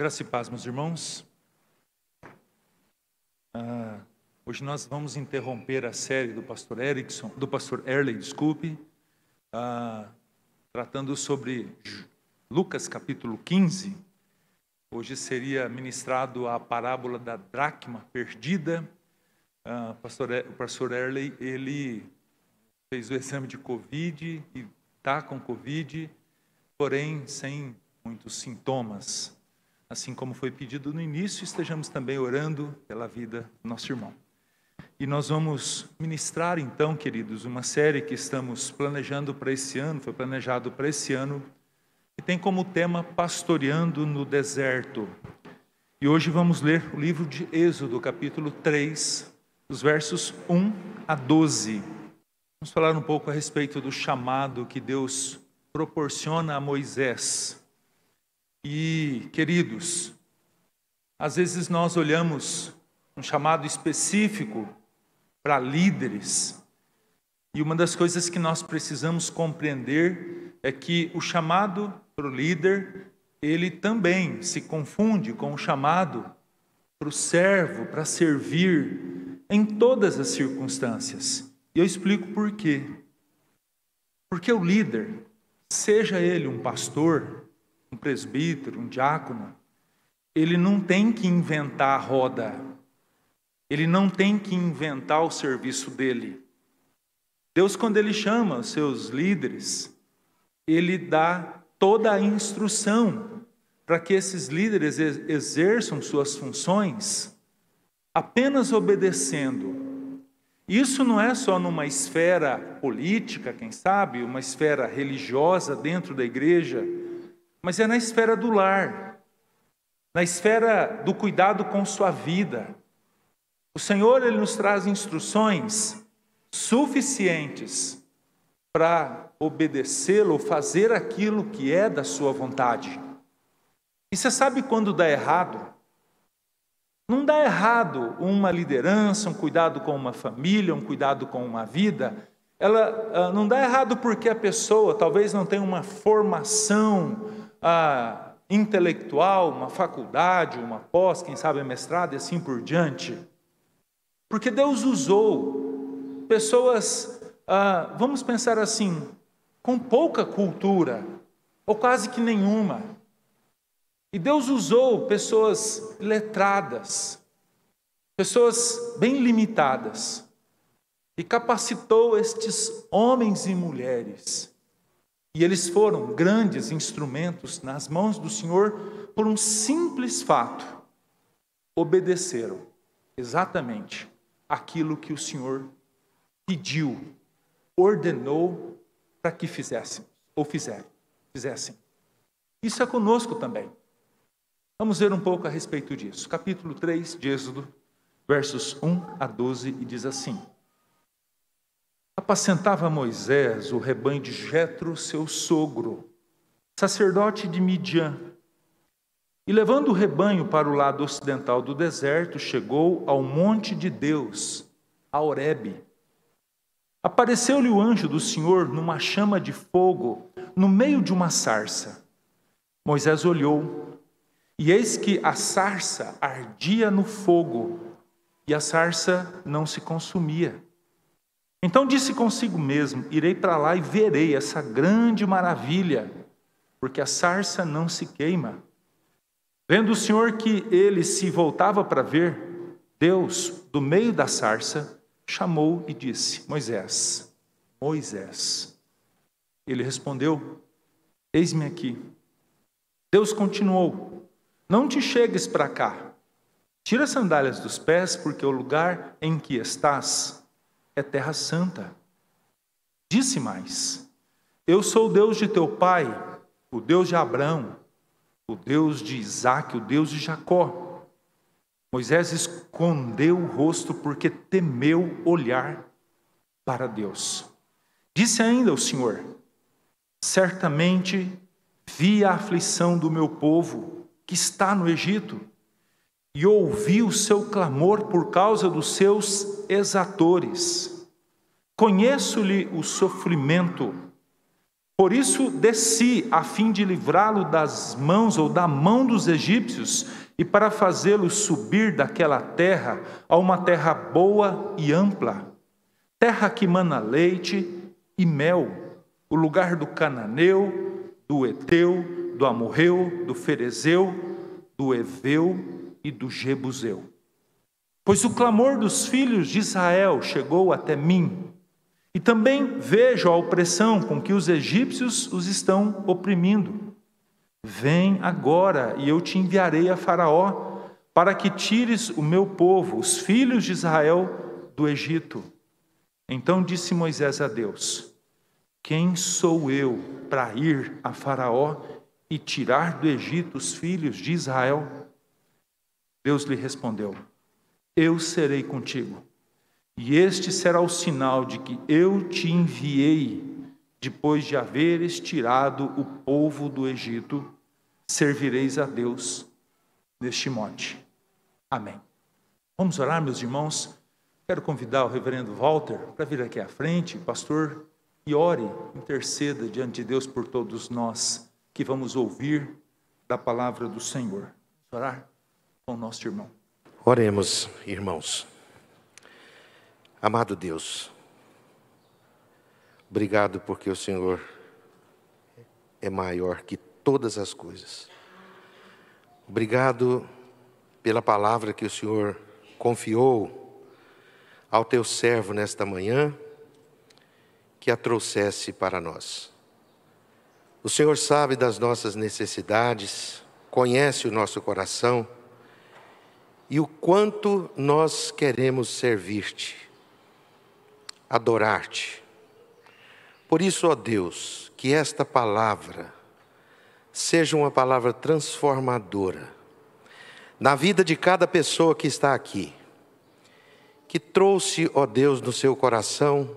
Graça e paz, meus irmãos. Hoje nós vamos interromper a série do pastor Erley, tratando sobre Lucas capítulo 15. Hoje seria ministrado a parábola da dracma perdida. O pastor Erley, ele fez o exame de Covid e está com Covid, porém sem muitos sintomas. Assim como foi pedido no início, estejamos também orando pela vida do nosso irmão. E nós vamos ministrar então, queridos, uma série que estamos planejando para esse ano, foi planejado para esse ano, e tem como tema Pastoreando no Deserto. E hoje vamos ler o livro de Êxodo, capítulo 3, os versos 1 a 12. Vamos falar um pouco a respeito do chamado que Deus proporciona a Moisés. E, queridos, às vezes nós olhamos um chamado específico para líderes, e uma das coisas que nós precisamos compreender é que o chamado para o líder, ele também se confunde com o chamado para o servo, para servir em todas as circunstâncias. E eu explico por quê. Porque o líder, seja ele um pastor, um presbítero, um diácono, ele não tem que inventar a roda, ele não tem que inventar o serviço dele. Deus, quando ele chama os seus líderes, ele dá toda a instrução para que esses líderes exerçam suas funções apenas obedecendo. Isso não é só numa esfera política, quem sabe, uma esfera religiosa dentro da igreja, mas é na esfera do lar, na esfera do cuidado com sua vida. O Senhor, ele nos traz instruções suficientes para obedecê-lo ou fazer aquilo que é da sua vontade. E você sabe quando dá errado? Não dá errado uma liderança, um cuidado com uma família, um cuidado com uma vida. Ela não dá errado porque a pessoa talvez não tenha uma formação intelectual, uma faculdade, uma pós, quem sabe mestrado e assim por diante. Porque Deus usou pessoas, vamos pensar assim, com pouca cultura, ou quase que nenhuma. E Deus usou pessoas letradas, pessoas bem limitadas, e capacitou estes homens e mulheres. E eles foram grandes instrumentos nas mãos do Senhor por um simples fato: obedeceram exatamente aquilo que o Senhor pediu, ordenou para que fizessem. Isso é conosco também. Vamos ver um pouco a respeito disso. Capítulo 3 de Êxodo, versos 1 a 12, e diz assim: Apacentava Moisés o rebanho de Jetro, seu sogro, sacerdote de Midian. E levando o rebanho para o lado ocidental do deserto, chegou ao monte de Deus, a Horebe. Apareceu-lhe o anjo do Senhor numa chama de fogo, no meio de uma sarça. Moisés olhou, e eis que a sarça ardia no fogo, e a sarça não se consumia. Então disse consigo mesmo: irei para lá e verei essa grande maravilha, porque a sarça não se queima. Vendo o Senhor que ele se voltava para ver, Deus, do meio da sarça, chamou e disse: Moisés, Moisés. Ele respondeu: eis-me aqui. Deus continuou: não te chegues para cá. Tira as sandálias dos pés, porque o lugar em que estás é terra santa. Disse mais: eu sou o Deus de teu pai, o Deus de Abraão, o Deus de Isaque, o Deus de Jacó. Moisés escondeu o rosto porque temeu olhar para Deus. Disse ainda o Senhor: certamente vi a aflição do meu povo que está no Egito, e ouvi o seu clamor por causa dos seus exatores. Conheço-lhe o sofrimento. Por isso desci, a fim de livrá-lo das mãos ou da mão dos egípcios, e para fazê-lo subir daquela terra a uma terra boa e ampla, terra que mana leite e mel, o lugar do cananeu, do eteu, do amorreu, do ferezeu, do eveu e do jebuseu. Pois o clamor dos filhos de Israel chegou até mim, e também vejo a opressão com que os egípcios os estão oprimindo. Vem agora, e eu te enviarei a Faraó, para que tires o meu povo, os filhos de Israel, do Egito. Então disse Moisés a Deus: quem sou eu para ir a Faraó e tirar do Egito os filhos de Israel? Deus lhe respondeu: eu serei contigo, e este será o sinal de que eu te enviei. Depois de haveres tirado o povo do Egito, servireis a Deus neste monte. Amém. Vamos orar, meus irmãos. Quero convidar o reverendo Walter para vir aqui à frente, pastor, e ore, interceda diante de Deus por todos nós que vamos ouvir da palavra do Senhor. Vamos orar com o nosso irmão. Oremos, irmãos. Amado Deus, obrigado porque o Senhor é maior que todas as coisas. Obrigado pela palavra que o Senhor confiou ao teu servo nesta manhã, que a trouxesse para nós. O Senhor sabe das nossas necessidades, conhece o nosso coração e o quanto nós queremos servir-te, adorar-te. Por isso, ó Deus, que esta palavra seja uma palavra transformadora na vida de cada pessoa que está aqui, que trouxe, ó Deus, no seu coração,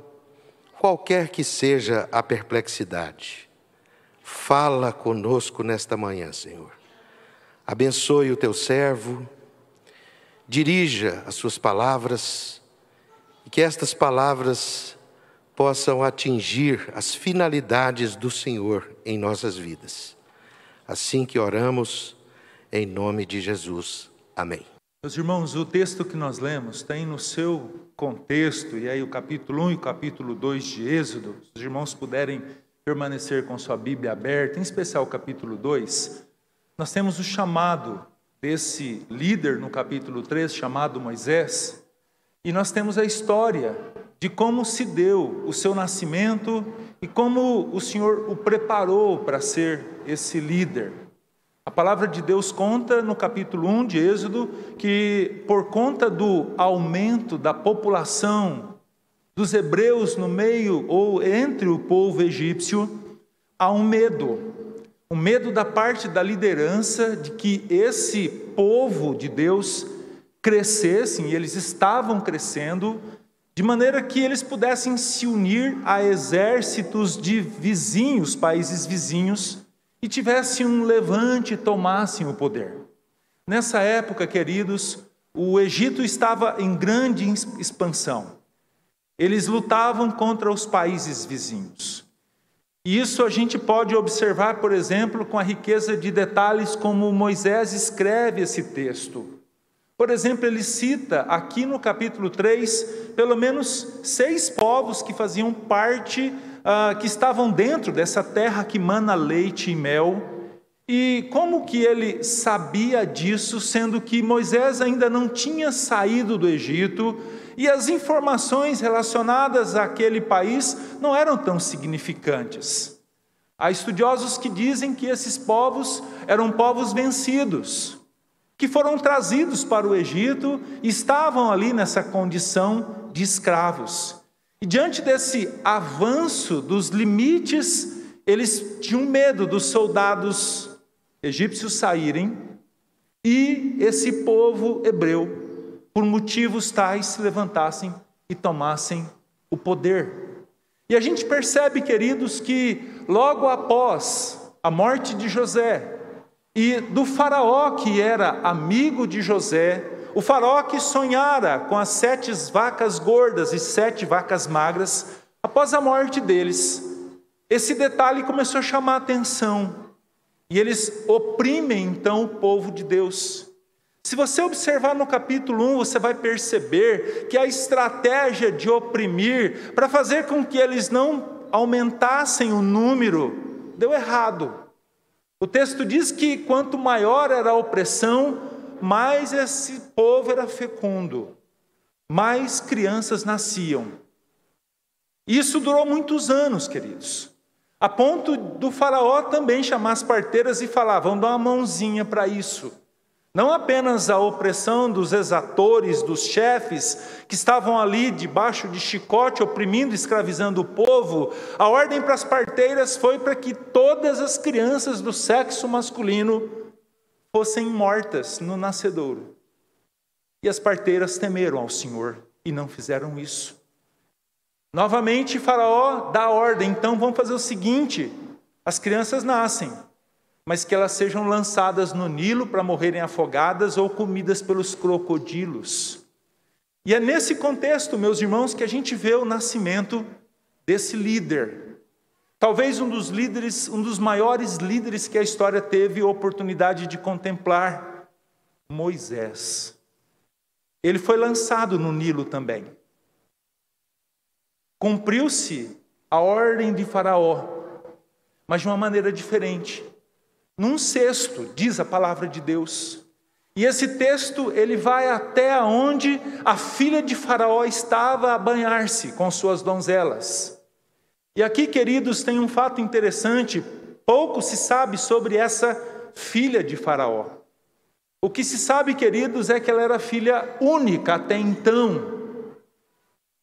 qualquer que seja a perplexidade. Fala conosco nesta manhã, Senhor. Abençoe o teu servo, dirija as suas palavras, e que estas palavras possam atingir as finalidades do Senhor em nossas vidas. Assim que oramos, em nome de Jesus. Amém. Meus irmãos, o texto que nós lemos tem no seu contexto, e aí o capítulo 1 e o capítulo 2 de Êxodo, se os irmãos puderem permanecer com sua Bíblia aberta, em especial o capítulo 2, nós temos o chamado desse líder no capítulo 3, chamado Moisés, e nós temos a história de como se deu o seu nascimento e como o Senhor o preparou para ser esse líder. A palavra de Deus conta no capítulo 1 de Êxodo que por conta do aumento da população dos hebreus no meio ou entre o povo egípcio, há um medo da parte da liderança de que esse povo de Deus crescessem, e eles estavam crescendo, de maneira que eles pudessem se unir a exércitos de vizinhos, países vizinhos, e tivessem um levante e tomassem o poder. Nessa época, queridos, o Egito estava em grande expansão. Eles lutavam contra os países vizinhos. E isso a gente pode observar, por exemplo, com a riqueza de detalhes como Moisés escreve esse texto. Por exemplo, ele cita aqui no capítulo 3, pelo menos 6 povos que faziam parte, que estavam dentro dessa terra que mana leite e mel. E como que ele sabia disso, sendo que Moisés ainda não tinha saído do Egito, e as informações relacionadas àquele país não eram tão significantes. Há estudiosos que dizem que esses povos eram povos vencidos, que foram trazidos para o Egito e estavam ali nessa condição de escravos. E diante desse avanço dos limites, eles tinham medo dos soldados egípcios saírem e esse povo hebreu, por motivos tais, se levantassem e tomassem o poder. E a gente percebe, queridos, que logo após a morte de José e do faraó que era amigo de José, o faraó que sonhara com as 7 vacas gordas e 7 vacas magras, após a morte deles, Esse detalhe começou a chamar a atenção. E eles oprimem então o povo de Deus. Se você observar no capítulo 1, você vai perceber que a estratégia de oprimir, para fazer com que eles não aumentassem o número, deu errado. O texto diz que quanto maior era a opressão, mais esse povo era fecundo, mais crianças nasciam. Isso durou muitos anos, queridos. A ponto do faraó também chamar as parteiras e falar: vamos dar uma mãozinha para isso. Não apenas a opressão dos exatores, dos chefes, que estavam ali debaixo de chicote, oprimindo, escravizando o povo. A ordem para as parteiras foi para que todas as crianças do sexo masculino fossem mortas no nascedouro. E as parteiras temeram ao Senhor e não fizeram isso. Novamente, Faraó dá ordem: então vamos fazer o seguinte: as crianças nascem, mas que elas sejam lançadas no Nilo para morrerem afogadas ou comidas pelos crocodilos. E é nesse contexto, meus irmãos, que a gente vê o nascimento desse líder. Talvez um dos maiores líderes que a história teve oportunidade de contemplar, Moisés. Ele foi lançado no Nilo também. Cumpriu-se a ordem de Faraó, mas de uma maneira diferente. Num cesto, diz a palavra de Deus. E esse texto, ele vai até onde a filha de Faraó estava a banhar-se com suas donzelas. E aqui, queridos, tem um fato interessante. Pouco se sabe sobre essa filha de Faraó. O que se sabe, queridos, é que ela era filha única até então.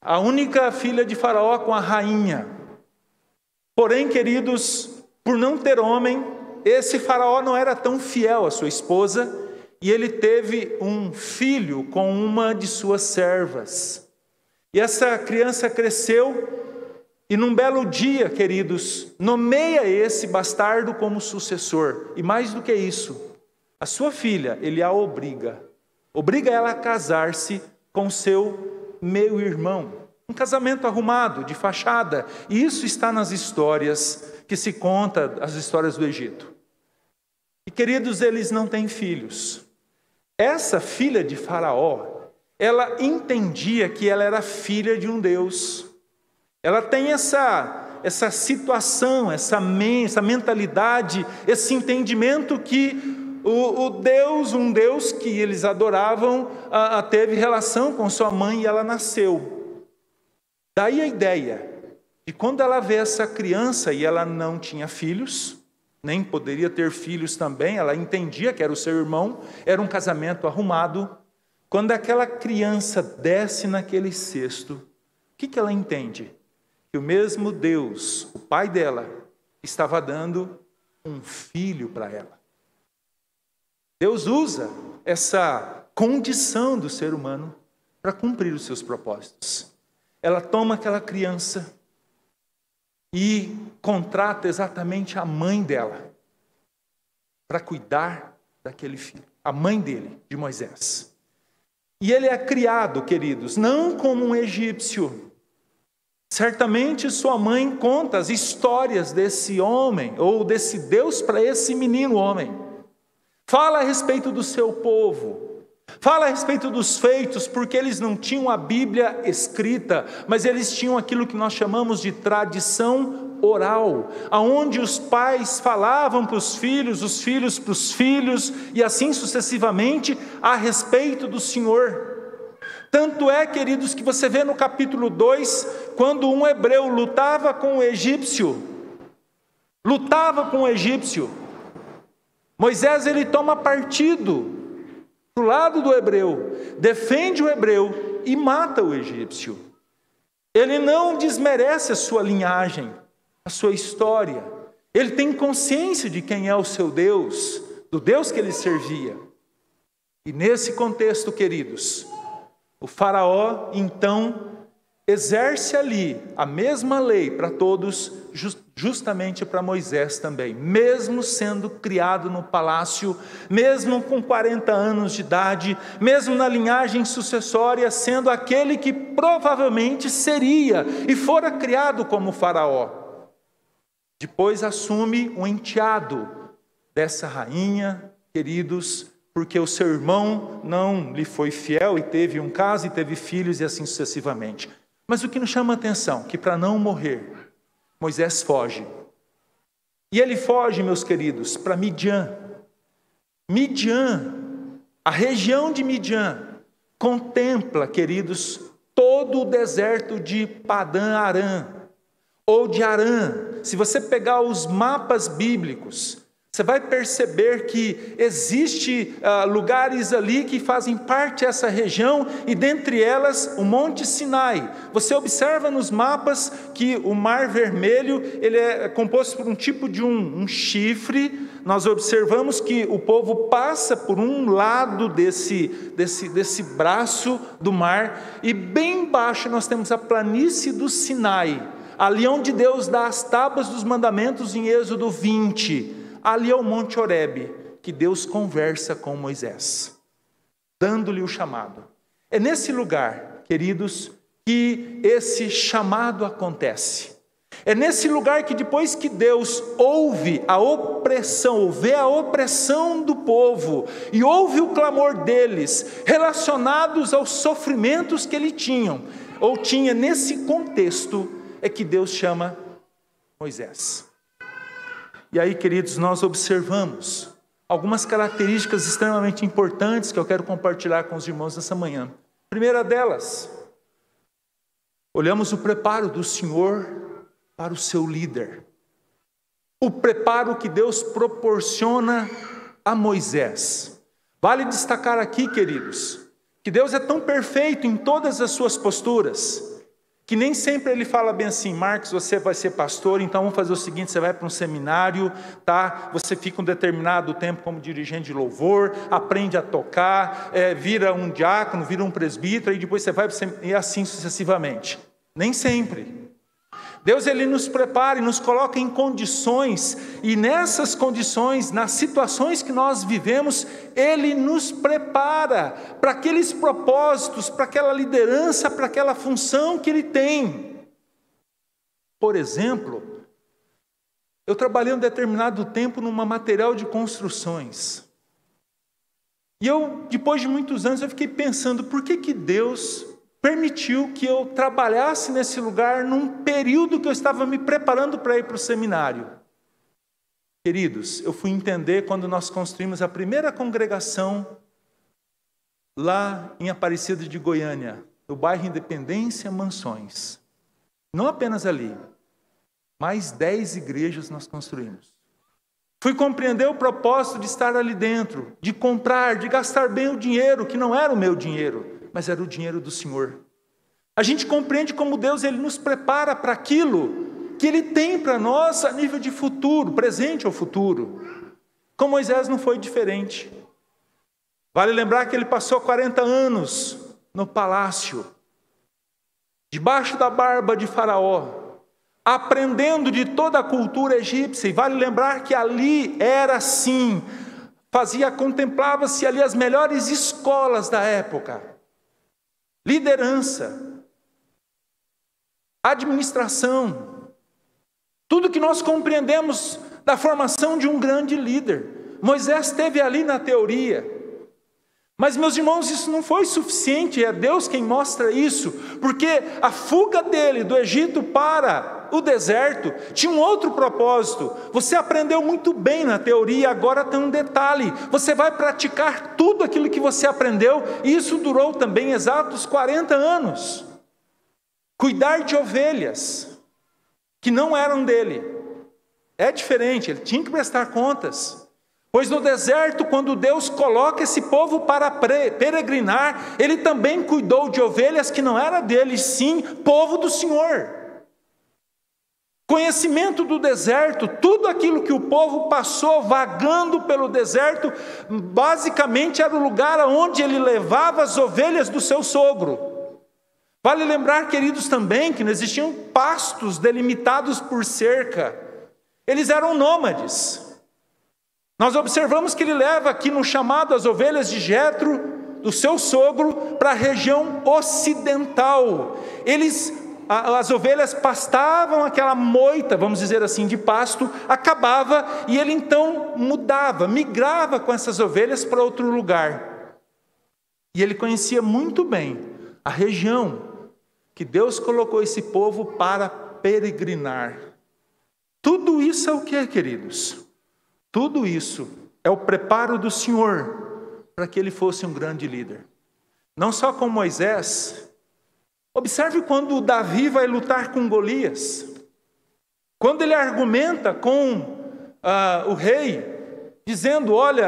A única filha de Faraó com a rainha. Porém, queridos, por não ter homem, esse Faraó não era tão fiel à sua esposa, e ele teve um filho com uma de suas servas. E essa criança cresceu, e num belo dia, queridos, nomeia esse bastardo como sucessor. E mais do que isso, a sua filha, ele a obriga ela a casar-se com seu meio-irmão. Um casamento arrumado, de fachada. E isso está nas histórias que se conta, as histórias do Egito. E, queridos, eles não têm filhos. Essa filha de Faraó, ela entendia que ela era filha de um Deus. Ela tem essa situação, essa mentalidade, esse entendimento que um Deus que eles adoravam, teve relação com sua mãe e ela nasceu. Daí a ideia de quando ela vê essa criança e ela não tinha filhos, nem poderia ter filhos também, ela entendia que era o seu irmão, era um casamento arrumado. Quando aquela criança desce naquele cesto, o que ela entende? Que o mesmo Deus, o pai dela, estava dando um filho para ela. Deus usa essa condição do ser humano para cumprir os seus propósitos. Ela toma aquela criança e contrata exatamente a mãe dela para cuidar daquele filho, a mãe dele, de Moisés. E ele é criado, queridos, não como um egípcio. Certamente sua mãe conta as histórias desse homem, ou desse Deus para esse menino homem. Fala a respeito do seu povo, fala a respeito dos feitos, porque eles não tinham a Bíblia escrita, mas eles tinham aquilo que nós chamamos de tradição oral, aonde os pais falavam para os filhos para os filhos, e assim sucessivamente, a respeito do Senhor. Tanto é, queridos, que você vê no capítulo 2, quando um hebreu lutava com o egípcio, Moisés, ele toma partido do lado do hebreu, defende o hebreu e mata o egípcio. Ele não desmerece a sua linhagem, a sua história. Ele tem consciência de quem é o seu Deus, do Deus que ele servia. E nesse contexto, queridos, o faraó, então, exerce ali a mesma lei para todos, justamente para Moisés também. Mesmo sendo criado no palácio, mesmo com 40 anos de idade, mesmo na linhagem sucessória, sendo aquele que provavelmente seria e fora criado como faraó. Depois assume o enteado dessa rainha, queridos, porque o seu irmão não lhe foi fiel e teve um caso e teve filhos e assim sucessivamente. Mas o que nos chama a atenção, que para não morrer, Moisés foge. E ele foge, meus queridos, para Midian. Midian, a região de Midian, contempla, queridos, todo o deserto de Padã Arã, ou de Arã. Se você pegar os mapas bíblicos, você vai perceber que existe lugares ali que fazem parte dessa região, e dentre elas o Monte Sinai. Você observa nos mapas que o Mar Vermelho ele é composto por um tipo de um chifre. Nós observamos que o povo passa por um lado desse braço do mar, e bem embaixo nós temos a planície do Sinai, ali onde Deus dá as tábuas dos mandamentos em Êxodo 20. Ali é o Monte Horebe, que Deus conversa com Moisés, dando-lhe o chamado. É nesse lugar, queridos, que esse chamado acontece. É nesse lugar que depois que Deus ouve a opressão, ou vê a opressão do povo, e ouve o clamor deles, relacionados aos sofrimentos que ele tinha, nesse contexto, é que Deus chama Moisés. E aí, queridos, nós observamos algumas características extremamente importantes que eu quero compartilhar com os irmãos nessa manhã. Primeira delas, olhamos o preparo do Senhor para o seu líder. O preparo que Deus proporciona a Moisés. Vale destacar aqui, queridos, que Deus é tão perfeito em todas as suas posturas, que nem sempre ele fala bem assim: Marcos, você vai ser pastor, então vamos fazer o seguinte, você vai para um seminário, tá? Você fica um determinado tempo como dirigente de louvor, aprende a tocar, vira um diácono, vira um presbítero, e depois você vai e assim sucessivamente. Nem sempre. Deus ele nos prepara e nos coloca em condições, e nessas condições, nas situações que nós vivemos, Ele nos prepara para aqueles propósitos, para aquela liderança, para aquela função que Ele tem. Por exemplo, eu trabalhei um determinado tempo numa material de construções, e depois de muitos anos, eu fiquei pensando, por que Deus permitiu que eu trabalhasse nesse lugar num período que eu estava me preparando para ir para o seminário? Queridos, eu fui entender quando nós construímos a primeira congregação lá em Aparecida de Goiânia, no bairro Independência, Mansões. Não apenas ali, mais 10 igrejas nós construímos. Fui compreender o propósito de estar ali dentro, de comprar, de gastar bem o dinheiro, que não era o meu dinheiro, mas era o dinheiro do Senhor. A gente compreende como Deus ele nos prepara para aquilo que Ele tem para nós a nível de futuro, presente ou futuro. Com Moisés não foi diferente. Vale lembrar que ele passou 40 anos no palácio, debaixo da barba de Faraó, aprendendo de toda a cultura egípcia. E vale lembrar que ali era assim, contemplava-se ali as melhores escolas da época. Liderança, administração, tudo que nós compreendemos da formação de um grande líder. Moisés esteve ali na teoria. Mas, meus irmãos, isso não foi suficiente, é Deus quem mostra isso, porque a fuga dele do Egito para o deserto tinha um outro propósito. Você aprendeu muito bem na teoria, agora tem um detalhe: você vai praticar tudo aquilo que você aprendeu, e isso durou também exatos 40 anos. Cuidar de ovelhas que não eram dele. É diferente, ele tinha que prestar contas. Pois no deserto, quando Deus coloca esse povo para peregrinar, Ele também cuidou de ovelhas que não eram dele, sim, povo do Senhor. Conhecimento do deserto, tudo aquilo que o povo passou vagando pelo deserto, basicamente era o lugar onde ele levava as ovelhas do seu sogro. Vale lembrar, queridos, também que não existiam pastos delimitados por cerca. Eles eram nômades. Nós observamos que ele leva aqui no chamado as ovelhas de Jetro, do seu sogro, para a região ocidental. Eles as ovelhas pastavam, aquela moita, vamos dizer assim, de pasto, acabava, e ele então mudava, migrava com essas ovelhas para outro lugar. E ele conhecia muito bem a região que Deus colocou esse povo para peregrinar. Tudo isso é o que, queridos? Tudo isso é o preparo do Senhor para que ele fosse um grande líder. Não só com Moisés. Observe quando Davi vai lutar com Golias. Quando ele argumenta com o rei, dizendo, olha,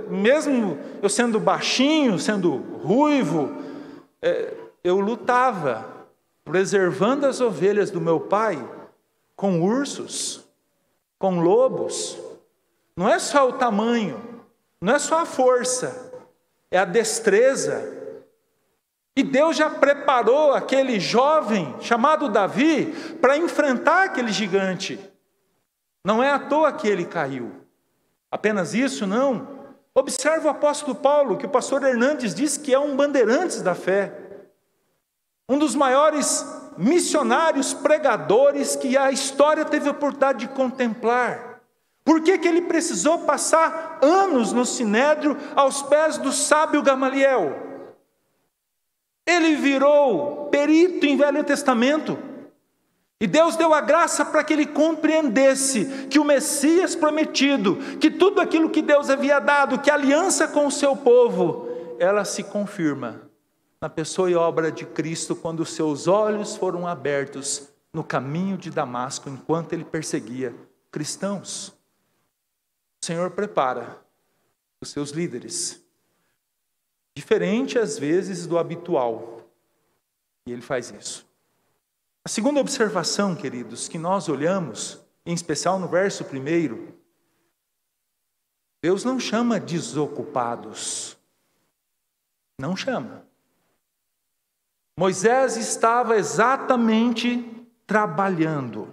mesmo eu sendo baixinho, sendo ruivo, eu lutava, preservando as ovelhas do meu pai, com ursos, com lobos. Não é só o tamanho, não é só a força, é a destreza. E Deus já preparou aquele jovem chamado Davi para enfrentar aquele gigante. Não é à toa que ele caiu. Apenas isso, não. Observe o apóstolo Paulo, que o pastor Hernandes diz que é um bandeirantes da fé. Um dos maiores missionários, pregadores que a história teve a oportunidade de contemplar. Por que ele precisou passar anos no Sinédrio aos pés do sábio Gamaliel? Ele virou perito em Velho Testamento. E Deus deu a graça para que ele compreendesse que o Messias prometido, que tudo aquilo que Deus havia dado, que a aliança com o seu povo, ela se confirma na pessoa e obra de Cristo, quando os seus olhos foram abertos no caminho de Damasco, enquanto ele perseguia cristãos. O Senhor prepara os seus líderes, diferente às vezes do habitual, e ele faz isso. A segunda observação, queridos, que nós olhamos, em especial no verso 1, Deus não chama desocupados, não chama. Moisés estava exatamente trabalhando,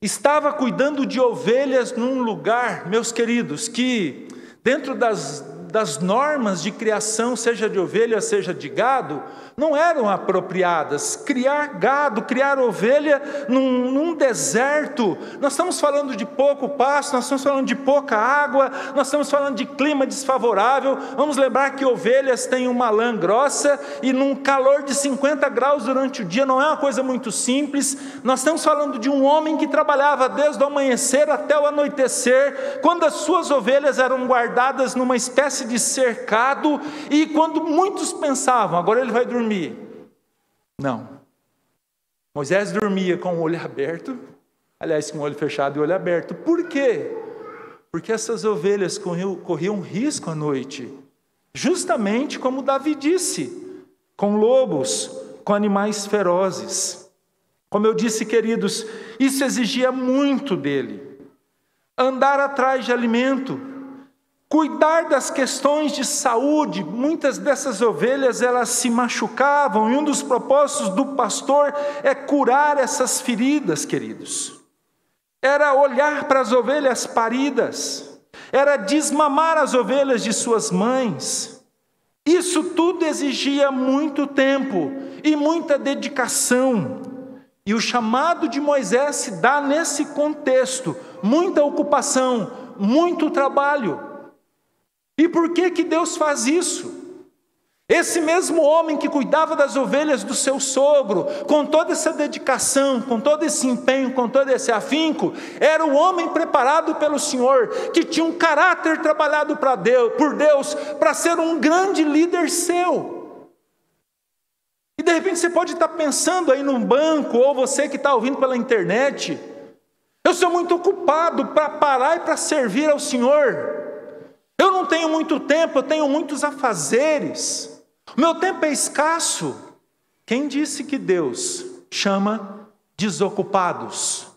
estava cuidando de ovelhas num lugar, meus queridos, que dentro das normas de criação, seja de ovelha, seja de gado, não eram apropriadas. Criar gado, criar ovelha num deserto, nós estamos falando de pouco pasto, nós estamos falando de pouca água, nós estamos falando de clima desfavorável. Vamos lembrar que ovelhas têm uma lã grossa e num calor de 50 graus durante o dia, não é uma coisa muito simples. Nós estamos falando de um homem que trabalhava desde o amanhecer até o anoitecer, quando as suas ovelhas eram guardadas numa espécie de cercado, e quando muitos pensavam, agora ele vai dormir. Não. Moisés dormia com o olho aberto, aliás, com o olho fechado e o olho aberto. Por quê? Porque essas ovelhas corriam risco à noite, justamente como Davi disse, com lobos, com animais ferozes. Como eu disse, queridos, isso exigia muito dele. Andar atrás de alimento, cuidar das questões de saúde. Muitas dessas ovelhas, elas se machucavam, e um dos propósitos do pastor é curar essas feridas, queridos. Era olhar para as ovelhas paridas, era desmamar as ovelhas de suas mães. Isso tudo exigia muito tempo e muita dedicação. E o chamado de Moisés se dá nesse contexto: muita ocupação, muito trabalho. E por que Deus faz isso? Esse mesmo homem que cuidava das ovelhas do seu sogro, com toda essa dedicação, com todo esse empenho, com todo esse afinco, era o homem preparado pelo Senhor, que tinha um caráter trabalhado por Deus, para ser um grande líder seu. E de repente você pode estar pensando aí num banco, ou você que está ouvindo pela internet: eu sou muito ocupado para parar e para servir ao Senhor. Eu não tenho muito tempo, eu tenho muitos afazeres. O meu tempo é escasso. Quem disse que Deus chama desocupados?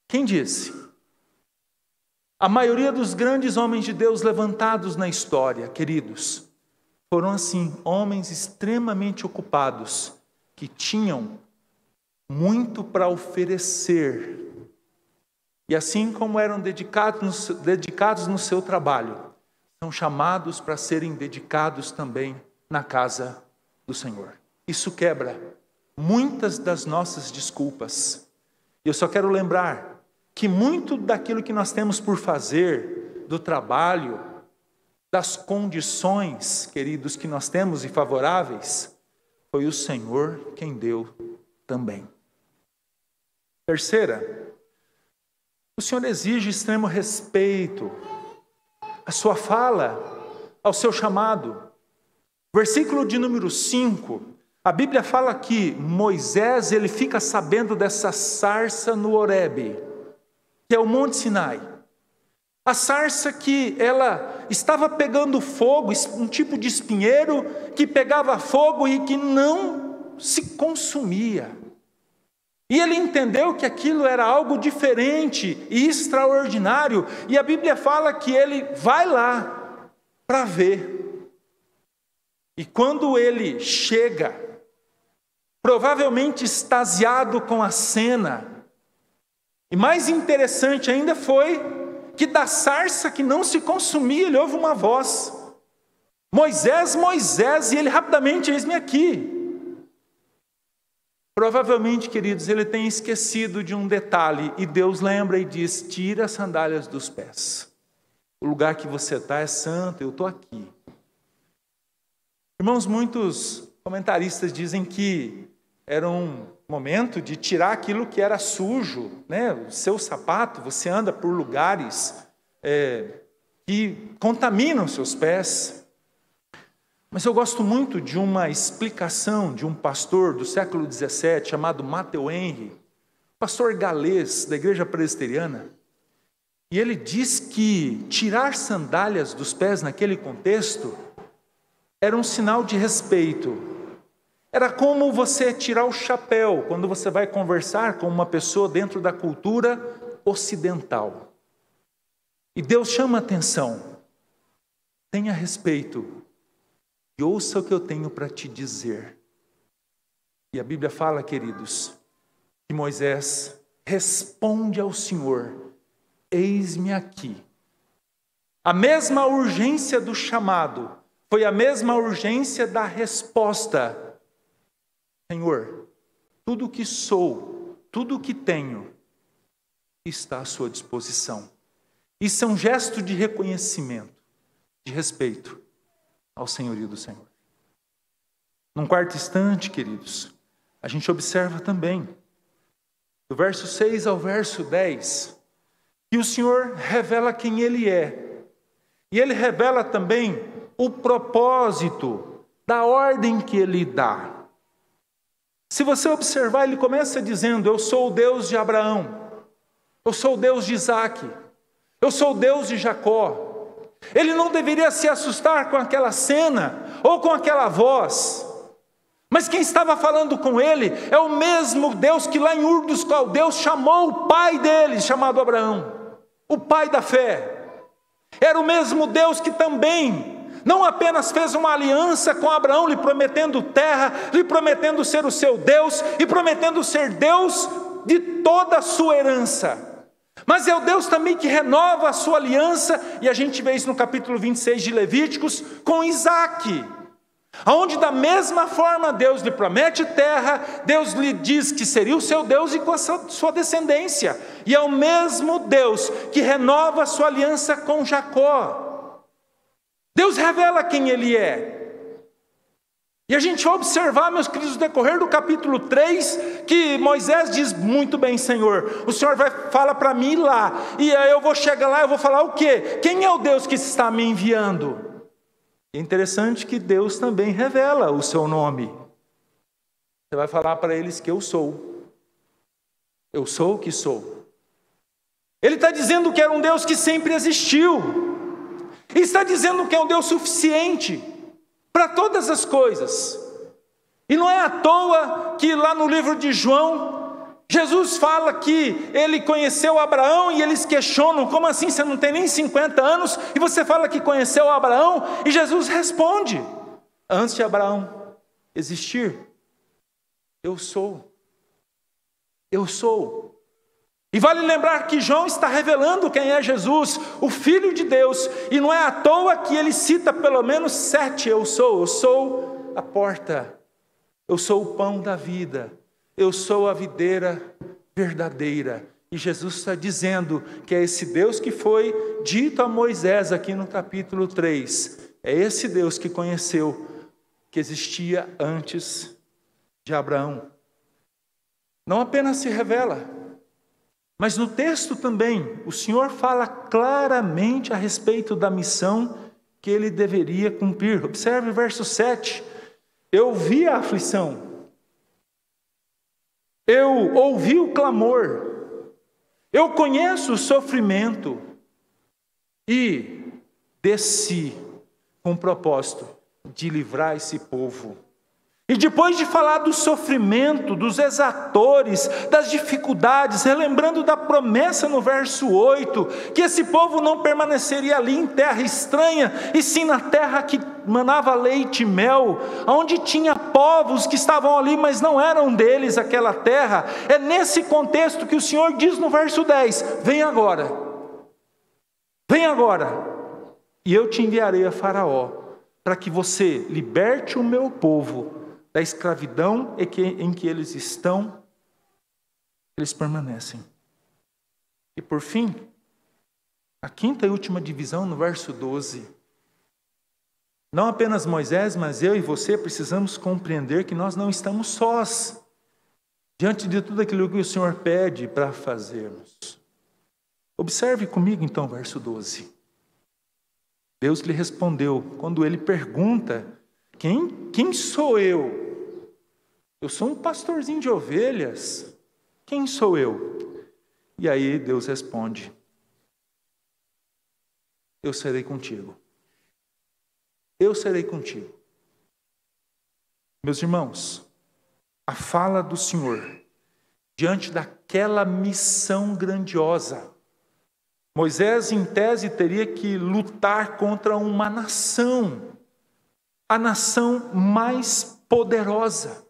Quem disse? A maioria dos grandes homens de Deus levantados na história, queridos, foram assim, homens extremamente ocupados, que tinham muito para oferecer. E assim como eram dedicados no seu trabalho, são chamados para serem dedicados também na casa do Senhor. Isso quebra muitas das nossas desculpas. E eu só quero lembrar que muito daquilo que nós temos por fazer, do trabalho, das condições, queridos, que nós temos e favoráveis, foi o Senhor quem deu também. Terceira, o Senhor exige extremo respeito à sua fala, ao seu chamado. Versículo de número 5, a Bíblia fala que Moisés, ele fica sabendo dessa sarça no Horebe, que é o Monte Sinai. A sarça que ela estava pegando fogo, um tipo de espinheiro que pegava fogo e que não se consumia. E ele entendeu que aquilo era algo diferente e extraordinário. E a Bíblia fala que ele vai lá para ver. E quando ele chega, provavelmente extasiado com a cena, e mais interessante ainda foi que da sarça que não se consumia, ele ouve uma voz: Moisés, Moisés, e ele rapidamente: eis-me aqui. Provavelmente, queridos, ele tem esquecido de um detalhe, e Deus lembra e diz: tira as sandálias dos pés. O lugar que você está é santo, eu estou aqui. Irmãos, muitos comentaristas dizem que era um momento de tirar aquilo que era sujo, né? O seu sapato, você anda por lugares que contaminam seus pés. Mas eu gosto muito de uma explicação de um pastor do século XVII, chamado Matthew Henry, pastor galês da igreja presbiteriana. E ele diz que tirar sandálias dos pés naquele contexto era um sinal de respeito. Era como você tirar o chapéu quando você vai conversar com uma pessoa dentro da cultura ocidental. E Deus chama a atenção: tenha respeito e ouça o que eu tenho para te dizer. E a Bíblia fala, queridos, que Moisés responde ao Senhor: eis-me aqui. A mesma urgência do chamado foi a mesma urgência da resposta. Senhor, tudo o que sou, tudo o que tenho, está à sua disposição. Isso é um gesto de reconhecimento, de respeito ao senhorio do Senhor. Num quarto instante, queridos, a gente observa também, do verso 6 ao verso 10, que o Senhor revela quem Ele é. E Ele revela também o propósito da ordem que Ele dá. Se você observar, ele começa dizendo: eu sou o Deus de Abraão, eu sou o Deus de Isaque, eu sou o Deus de Jacó. Ele não deveria se assustar com aquela cena ou com aquela voz, mas quem estava falando com ele é o mesmo Deus que lá em Ur dos Caldeus chamou o pai dele, chamado Abraão, o pai da fé. Era o mesmo Deus que também não apenas fez uma aliança com Abraão, lhe prometendo terra, lhe prometendo ser o seu Deus e prometendo ser Deus de toda a sua herança, mas é o Deus também que renova a sua aliança, e a gente vê isso no capítulo 26 de Levíticos, com Isaque, onde da mesma forma Deus lhe promete terra, Deus lhe diz que seria o seu Deus e com a sua descendência, e é o mesmo Deus que renova a sua aliança com Jacó. Deus revela quem Ele é. E a gente vai observar, meus queridos, no decorrer do capítulo 3, que Moisés diz: muito bem, Senhor, o Senhor fala para mim ir lá, e aí eu vou chegar lá, eu vou falar o quê? Quem é o Deus que está me enviando? É interessante que Deus também revela o seu nome. Você vai falar para eles que eu sou o que sou. Ele está dizendo que era um Deus que sempre existiu, e está dizendo que é um Deus suficiente para todas as coisas. E não é à toa que lá no livro de João, Jesus fala que ele conheceu Abraão, e eles questionam: como assim, você não tem nem 50 anos, e você fala que conheceu Abraão? E Jesus responde: antes de Abraão existir, eu sou. Eu sou. E vale lembrar que João está revelando quem é Jesus, o Filho de Deus, e não é à toa que ele cita pelo menos 7 eu sou a porta. Eu sou o pão da vida. Eu sou a videira verdadeira. E Jesus está dizendo que é esse Deus que foi dito a Moisés aqui no capítulo 3. É esse Deus que conheceu, que existia antes de Abraão. Não apenas se revela, mas no texto também o Senhor fala claramente a respeito da missão que ele deveria cumprir. Observe o verso 7. Eu vi a aflição, eu ouvi o clamor, eu conheço o sofrimento e desci com o propósito de livrar esse povo. E depois de falar do sofrimento, dos exatores, das dificuldades, relembrando da promessa no verso 8, que esse povo não permaneceria ali em terra estranha, e sim na terra que manava leite e mel, onde tinha povos que estavam ali, mas não eram deles aquela terra. É nesse contexto que o Senhor diz no verso 10, vem agora, e eu te enviarei a Faraó, para que você liberte o meu povo da escravidão em que eles estão, eles permanecem. E por fim, a quinta e última divisão no verso 12. Não apenas Moisés, mas eu e você precisamos compreender que nós não estamos sós, diante de tudo aquilo que o Senhor pede para fazermos. Observe comigo então o verso 12. Deus lhe respondeu, quando ele pergunta, quem sou eu? Eu sou um pastorzinho de ovelhas. Quem sou eu? E aí Deus responde, eu serei contigo. Eu serei contigo. Meus irmãos, a fala do Senhor, diante daquela missão grandiosa, Moisés, em tese, teria que lutar contra uma nação, a nação mais poderosa.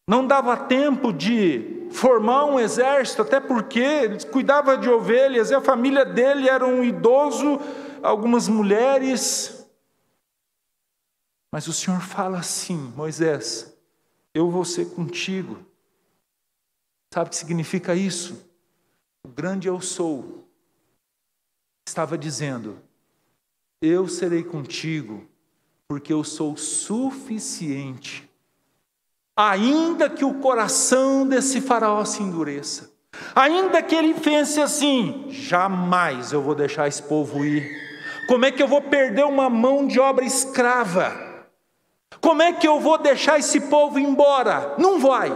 Não dava tempo de formar um exército, até porque ele cuidava de ovelhas, e a família dele era um idoso, algumas mulheres. Mas o Senhor fala assim, Moisés, eu vou ser contigo. Sabe o que significa isso? O grande eu sou estava dizendo, eu serei contigo, porque eu sou suficiente. Ainda que o coração desse faraó se endureça, ainda que ele pense assim, jamais eu vou deixar esse povo ir. Como é que eu vou perder uma mão de obra escrava? Como é que eu vou deixar esse povo embora? Não vai.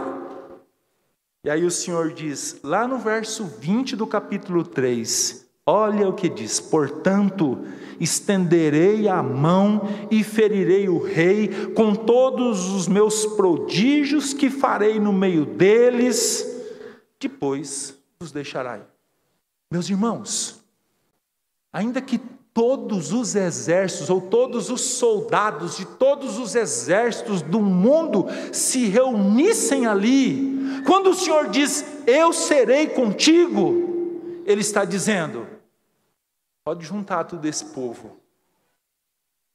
E aí o Senhor diz, lá no verso 20 do capítulo 3, olha o que diz, portanto, estenderei a mão e ferirei o rei com todos os meus prodígios que farei no meio deles, depois os deixarei. Meus irmãos, ainda que todos os exércitos ou todos os soldados de todos os exércitos do mundo se reunissem ali, quando o Senhor diz, eu serei contigo, Ele está dizendo, pode juntar todo esse povo.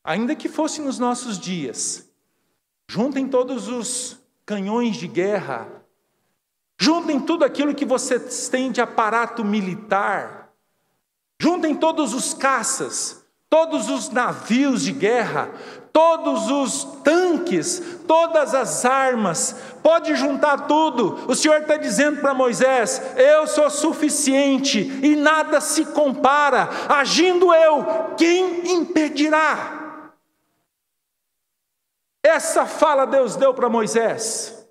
Ainda que fosse nos nossos dias, juntem todos os canhões de guerra, juntem tudo aquilo que vocês têm de aparato militar, juntem todos os caças, todos os navios de guerra, todos os tanques, todas as armas, pode juntar tudo. O Senhor está dizendo para Moisés, eu sou suficiente e nada se compara, agindo eu, quem impedirá? Essa fala Deus deu para Moisés.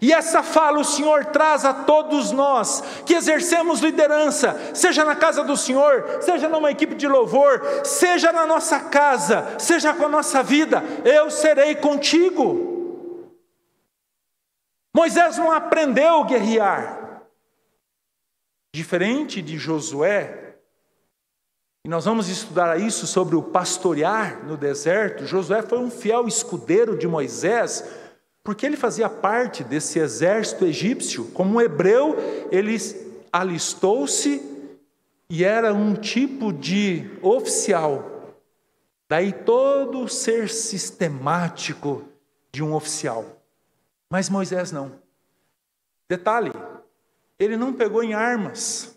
E essa fala o Senhor traz a todos nós, que exercemos liderança, seja na casa do Senhor, seja numa equipe de louvor, seja na nossa casa, seja com a nossa vida, eu serei contigo. Moisés não aprendeu a guerrear, diferente de Josué, e nós vamos estudar isso sobre o pastorear no deserto. Josué foi um fiel escudeiro de Moisés, porque ele fazia parte desse exército egípcio. Como um hebreu, ele alistou-se e era um tipo de oficial. Daí todo o ser sistemático de um oficial. Mas Moisés não. Detalhe, ele não pegou em armas.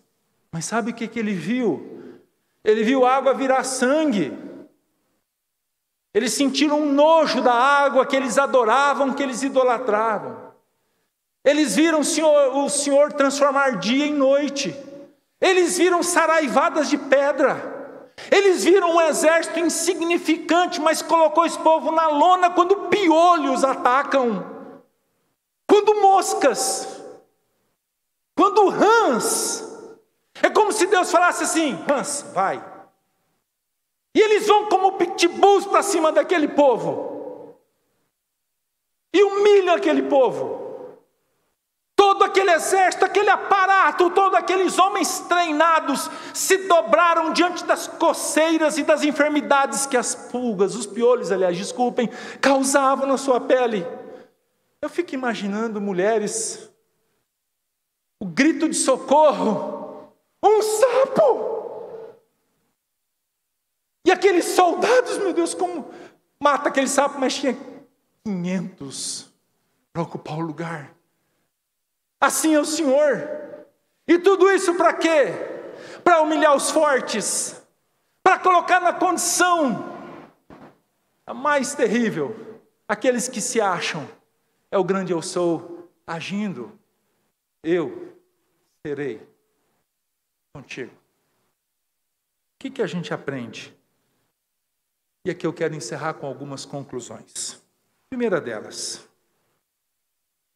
Mas sabe o que ele viu? Ele viu água virar sangue. Eles sentiram um nojo da água que eles adoravam, que eles idolatravam. Eles viram o Senhor transformar dia em noite. Eles viram saraivadas de pedra. Eles viram um exército insignificante, mas colocou esse povo na lona quando piolhos atacam, quando moscas, quando rãs. É como se Deus falasse assim: rãs, vai. E eles vão como pitbulls para cima daquele povo. E humilham aquele povo. Todo aquele exército, aquele aparato, todos aqueles homens treinados se dobraram diante das coceiras e das enfermidades que as pulgas, os piolhos, aliás, desculpem, causavam na sua pele. Eu fico imaginando mulheres, o grito de socorro, um sapo! E aqueles soldados, meu Deus, como mata aquele sapo, mas tinha 500 para ocupar o lugar. Assim é o Senhor. E tudo isso para quê? Para humilhar os fortes, para colocar na condição a mais terrível aqueles que se acham. É o grande eu sou agindo. Eu serei contigo. O que a gente aprende? E aqui eu quero encerrar com algumas conclusões. Primeira delas,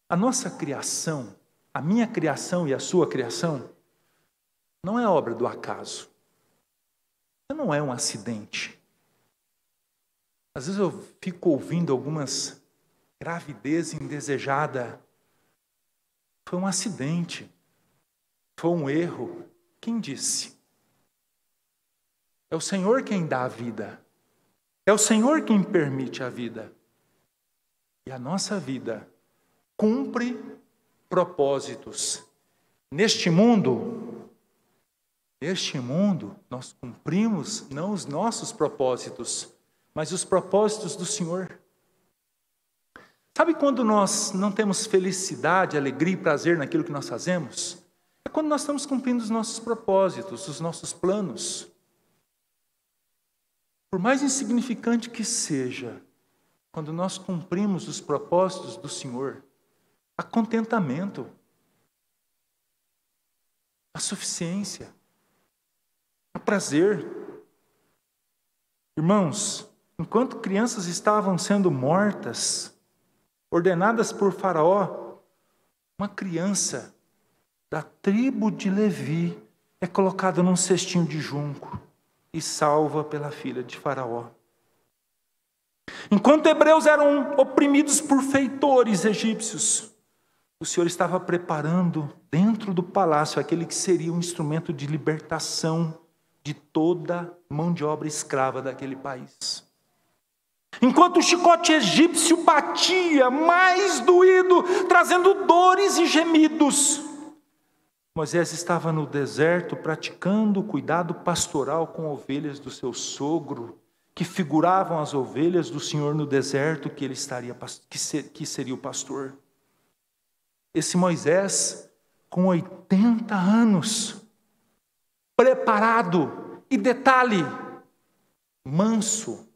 a nossa criação, a minha criação e a sua criação, não é obra do acaso. Não é um acidente. Às vezes eu fico ouvindo algumas gravidez indesejada. Foi um acidente. Foi um erro. Quem disse? É o Senhor quem dá a vida. É o Senhor quem permite a vida. E a nossa vida cumpre propósitos. Neste mundo, nós cumprimos não os nossos propósitos, mas os propósitos do Senhor. Sabe quando nós não temos felicidade, alegria e prazer naquilo que nós fazemos? É quando nós estamos cumprindo os nossos propósitos, os nossos planos. Por mais insignificante que seja, quando nós cumprimos os propósitos do Senhor, há contentamento, há suficiência, há prazer. Irmãos, enquanto crianças estavam sendo mortas, ordenadas por Faraó, uma criança da tribo de Levi é colocada num cestinho de junco e salva pela filha de Faraó. Enquanto hebreus eram oprimidos por feitores egípcios, o Senhor estava preparando dentro do palácio aquele que seria um instrumento de libertação de toda mão de obra escrava daquele país. Enquanto o chicote egípcio batia, mais doído, trazendo dores e gemidos, Moisés estava no deserto praticando o cuidado pastoral com ovelhas do seu sogro, que figuravam as ovelhas do Senhor no deserto, que seria o pastor. Esse Moisés, com 80 anos, preparado, e detalhe, manso.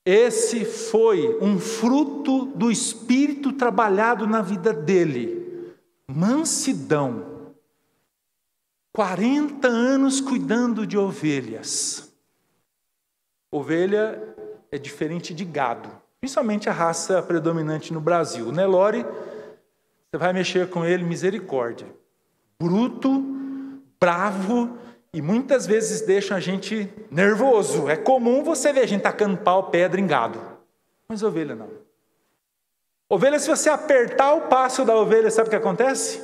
Esse foi um fruto do Espírito trabalhado na vida dele. Mansidão. 40 anos cuidando de ovelhas. Ovelha é diferente de gado, principalmente a raça predominante no Brasil. O Nelore, você vai mexer com ele, misericórdia. Bruto, bravo, e muitas vezes deixam a gente nervoso. É comum você ver a gente tacando pau, pedra em gado. Mas ovelha não. Ovelha, se você apertar o passo da ovelha, sabe o que acontece?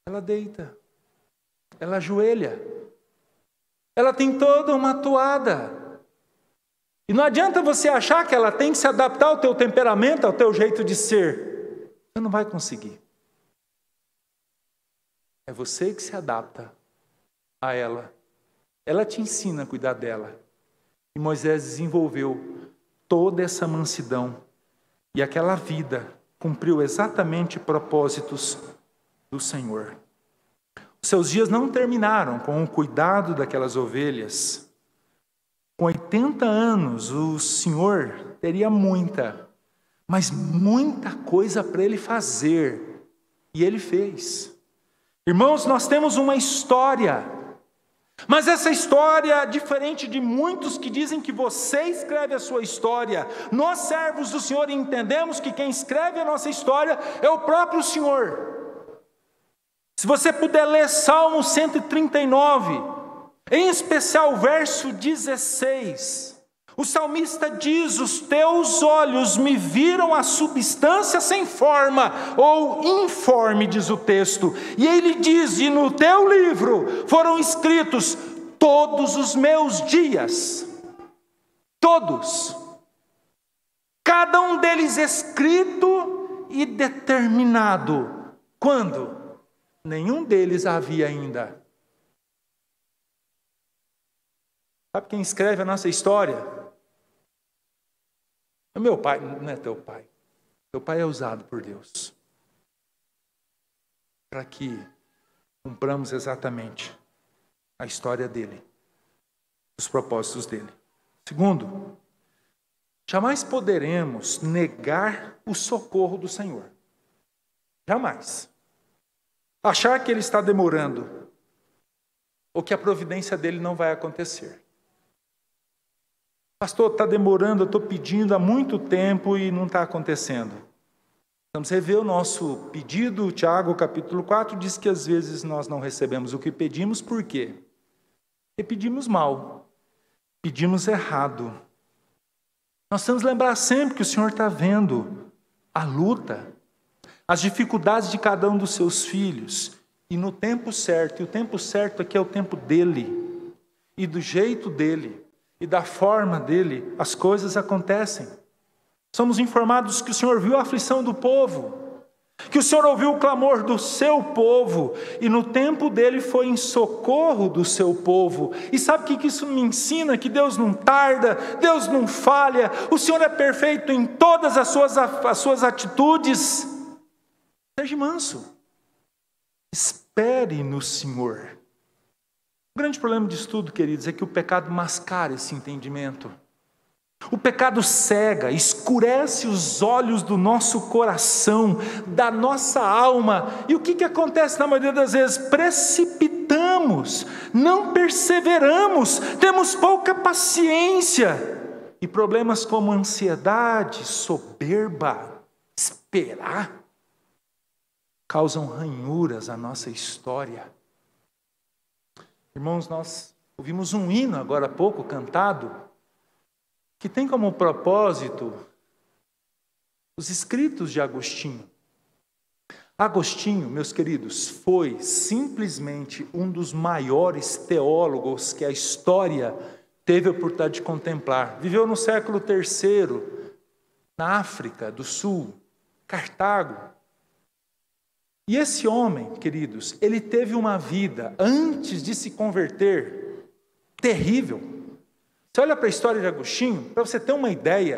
Ela deita. Ela ajoelha. Ela tem toda uma toada. E não adianta você achar que ela tem que se adaptar ao teu temperamento, ao teu jeito de ser. Você não vai conseguir. É você que se adapta a ela. Ela te ensina a cuidar dela. E Moisés desenvolveu toda essa mansidão. E aquela vida cumpriu exatamente propósitos do Senhor. Os seus dias não terminaram com o cuidado daquelas ovelhas. Com 80 anos, o Senhor teria mas muita coisa para ele fazer. E ele fez. Irmãos, nós temos uma história. Mas essa história, diferente de muitos que dizem que você escreve a sua história, nós, servos do Senhor, entendemos que quem escreve a nossa história é o próprio Senhor. Se você puder ler Salmo 139, em especial o verso 16, o salmista diz: os teus olhos me viram a substância sem forma, ou informe, diz o texto. E ele diz: e no teu livro foram escritos todos os meus dias. Todos. Cada um deles escrito e determinado. Quando? Nenhum deles havia ainda. Sabe quem escreve a nossa história? É meu pai, não é teu pai. Teu pai é usado por Deus para que cumpramos exatamente a história dele, os propósitos dele. Segundo, jamais poderemos negar o socorro do Senhor. Jamais. Achar que ele está demorando, ou que a providência dele não vai acontecer. Pastor, está demorando, eu estou pedindo há muito tempo e não está acontecendo. Vamos rever o nosso pedido. Tiago, capítulo 4, diz que às vezes nós não recebemos o que pedimos. Por quê? Porque pedimos mal, pedimos errado. Nós temos que lembrar sempre que o Senhor está vendo a luta, as dificuldades de cada um dos seus filhos, e no tempo certo, e o tempo certo aqui é o tempo dele, e do jeito dele, e da forma dele, as coisas acontecem. Somos informados que o Senhor viu a aflição do povo, que o Senhor ouviu o clamor do seu povo, e no tempo dele foi em socorro do seu povo. E sabe o que isso me ensina? Que Deus não tarda, Deus não falha, o Senhor é perfeito em todas as suas atitudes. Seja manso, espere no Senhor. O grande problema disso tudo, queridos, é que o pecado mascara esse entendimento. O pecado cega, escurece os olhos do nosso coração, da nossa alma. E o que acontece na maioria das vezes? Precipitamos, não perseveramos, temos pouca paciência. E problemas como ansiedade, soberba, esperar, causam ranhuras à nossa história. Irmãos, nós ouvimos um hino agora há pouco cantado, que tem como propósito os escritos de Agostinho. Agostinho, meus queridos, foi simplesmente um dos maiores teólogos que a história teve a oportunidade de contemplar. Viveu no século III, na África do Sul, Cartago. E esse homem, queridos, ele teve uma vida, antes de se converter, terrível. Você olha para a história de Agostinho, para você ter uma ideia,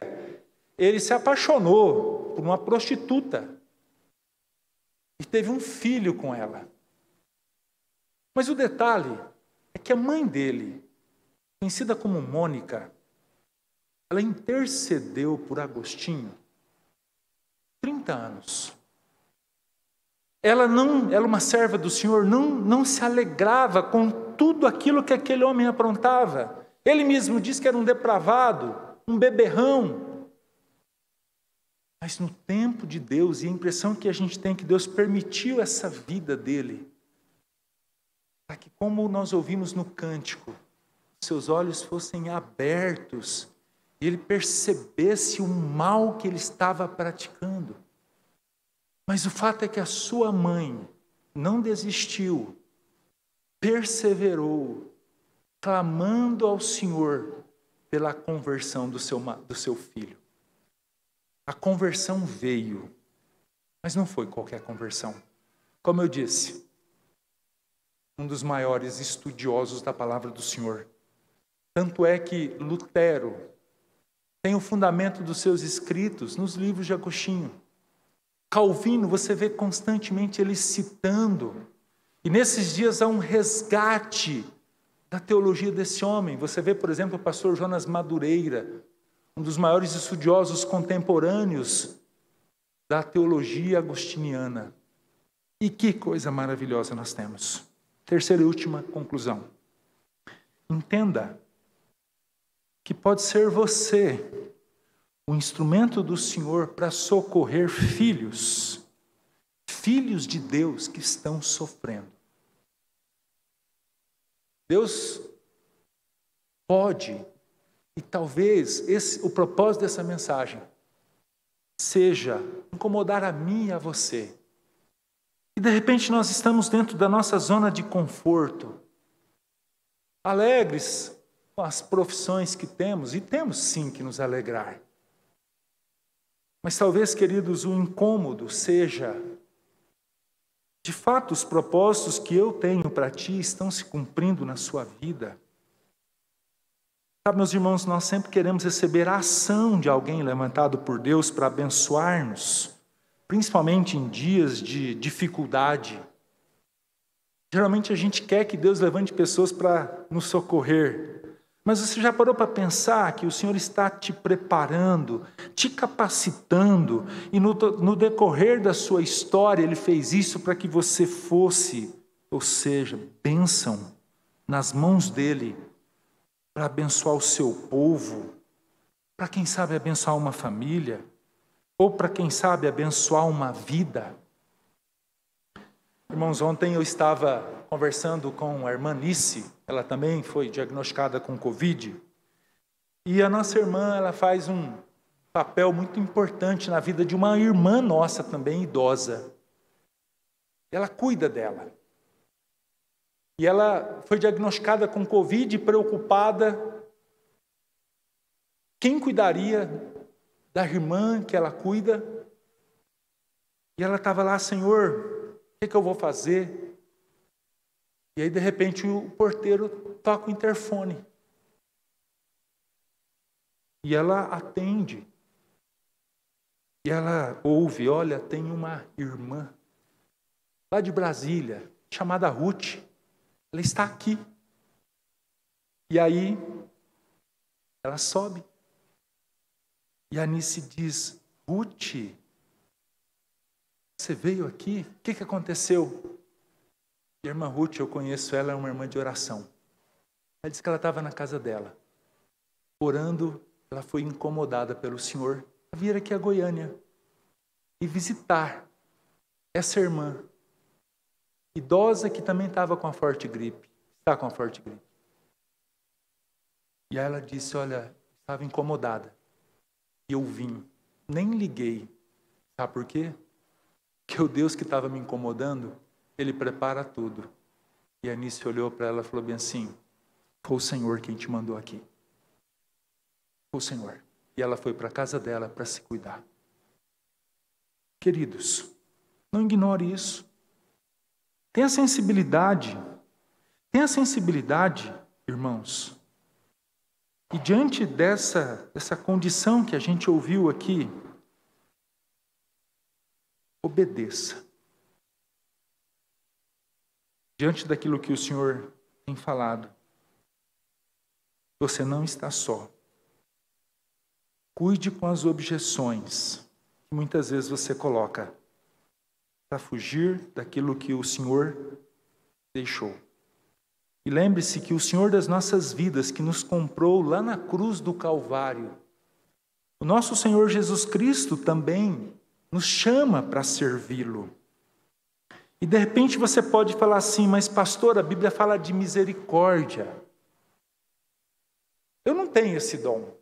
ele se apaixonou por uma prostituta e teve um filho com ela. Mas o detalhe é que a mãe dele, conhecida como Mônica, ela intercedeu por Agostinho 30 anos. Ela, uma serva do Senhor, não se alegrava com tudo aquilo que aquele homem aprontava. Ele mesmo disse que era um depravado, um beberrão. Mas no tempo de Deus, e a impressão que a gente tem que Deus permitiu essa vida dele, para que, como nós ouvimos no cântico, seus olhos fossem abertos e ele percebesse o mal que ele estava praticando. Mas o fato é que a sua mãe não desistiu, perseverou, clamando ao Senhor pela conversão do seu filho. A conversão veio, mas não foi qualquer conversão. Como eu disse, um dos maiores estudiosos da palavra do Senhor, Tanto é que Lutero tem o fundamento dos seus escritos nos livros de Agostinho. Calvino, você vê constantemente ele citando. E nesses dias há um resgate da teologia desse homem. Você vê, por exemplo, o pastor Jonas Madureira, um dos maiores estudiosos contemporâneos da teologia agostiniana. E que coisa maravilhosa nós temos. Terceira e última conclusão. Entenda que pode ser você o instrumento do Senhor para socorrer filhos de Deus que estão sofrendo. Deus pode, e talvez o propósito dessa mensagem seja incomodar a mim e a você. E de repente nós estamos dentro da nossa zona de conforto, alegres com as profissões que temos, e temos sim que nos alegrar. Mas talvez, queridos, o incômodo seja, de fato, os propósitos que eu tenho para ti estão se cumprindo na sua vida. Sabe, meus irmãos, nós sempre queremos receber a ação de alguém levantado por Deus para abençoar-nos, principalmente em dias de dificuldade. Geralmente a gente quer que Deus levante pessoas para nos socorrer. Mas você já parou para pensar que o Senhor está te preparando, te capacitando, e no decorrer da sua história Ele fez isso para que você fosse, ou seja, bênção nas mãos dEle, para abençoar o seu povo, para quem sabe abençoar uma família, ou para quem sabe abençoar uma vida. Irmãos, ontem eu estava conversando com a irmã Nice, ela também foi diagnosticada com Covid, e a nossa irmã, ela faz um papel muito importante na vida de uma irmã nossa também, idosa. Ela cuida dela. E ela foi diagnosticada com Covid, preocupada. Quem cuidaria da irmã que ela cuida? E ela estava lá, Senhor, o que eu vou fazer? E aí, de repente, o porteiro toca o interfone. E ela atende. E ela ouve, olha, tem uma irmã lá de Brasília, chamada Ruth. Ela está aqui. E aí, ela sobe. E a Anice diz, Ruth, você veio aqui? O que aconteceu? E a irmã Ruth, eu conheço ela, é uma irmã de oração. Ela disse que ela estava na casa dela, orando, ela foi incomodada pelo Senhor a vir aqui a Goiânia e visitar essa irmã, idosa que também estava com a forte gripe, está com a forte gripe. E aí ela disse, olha, estava incomodada. E eu vim, nem liguei. Sabe por quê? Porque o Deus que estava me incomodando, Ele prepara tudo. E a Anice olhou para ela e falou bem assim, foi o Senhor quem te mandou aqui. Foi o Senhor. E ela foi para a casa dela para se cuidar. Queridos, não ignore isso. Tenha sensibilidade, irmãos. E diante dessa condição que a gente ouviu aqui, obedeça. Diante daquilo que o Senhor tem falado, você não está só. Cuide com as objeções que muitas vezes você coloca para fugir daquilo que o Senhor deixou. E lembre-se que o Senhor das nossas vidas, que nos comprou lá na cruz do Calvário, o nosso Senhor Jesus Cristo também nos chama para servi-lo. E de repente você pode falar assim, mas pastor, a Bíblia fala de misericórdia. Eu não tenho esse dom.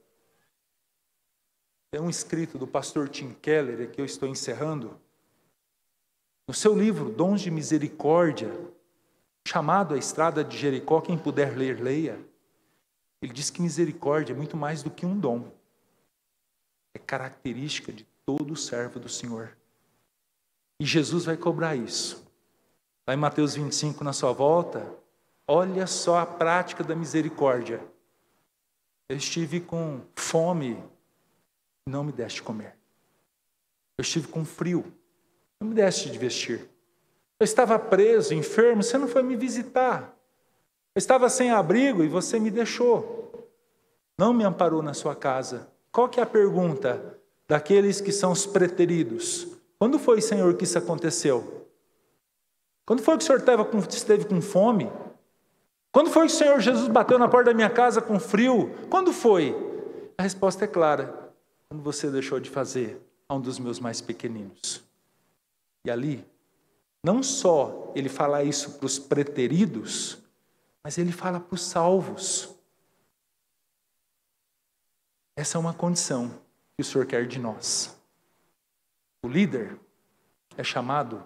Tem um escrito do pastor Tim Keller, que eu estou encerrando. No seu livro, Dons de Misericórdia, chamado A Estrada de Jericó, quem puder ler, leia. Ele diz que misericórdia é muito mais do que um dom. É característica de todo servo do Senhor. E Jesus vai cobrar isso. Lá em Mateus 25, na sua volta, olha só a prática da misericórdia. Eu estive com fome, não me deste comer. Eu estive com frio, não me deste de vestir. Eu estava preso, enfermo, você não foi me visitar. Eu estava sem abrigo e você me deixou. Não me amparou na sua casa. Qual que é a pergunta daqueles que são os preteridos? Quando foi, Senhor, que isso aconteceu? Quando foi que o Senhor esteve com fome? Quando foi que o Senhor Jesus bateu na porta da minha casa com frio? Quando foi? A resposta é clara. Quando você deixou de fazer a um dos meus mais pequeninos. E ali, não só ele fala isso para os preteridos, mas ele fala para os salvos. Essa é uma condição que o Senhor quer de nós. O líder é chamado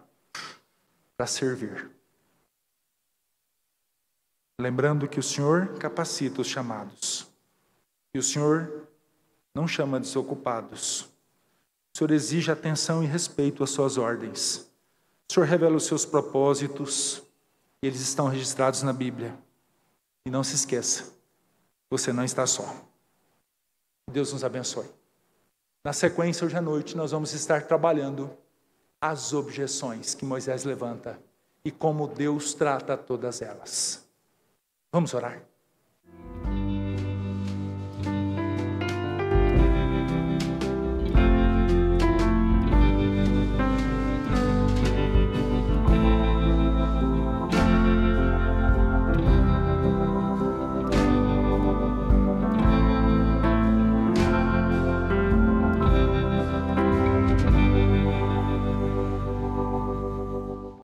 para servir. Lembrando que o Senhor capacita os chamados. E o Senhor não chama desocupados. O Senhor exige atenção e respeito às suas ordens. O Senhor revela os seus propósitos. E eles estão registrados na Bíblia. E não se esqueça, você não está só. Deus nos abençoe. Na sequência, hoje à noite, nós vamos estar trabalhando as objeções que Moisés levanta e como Deus trata todas elas. Vamos orar?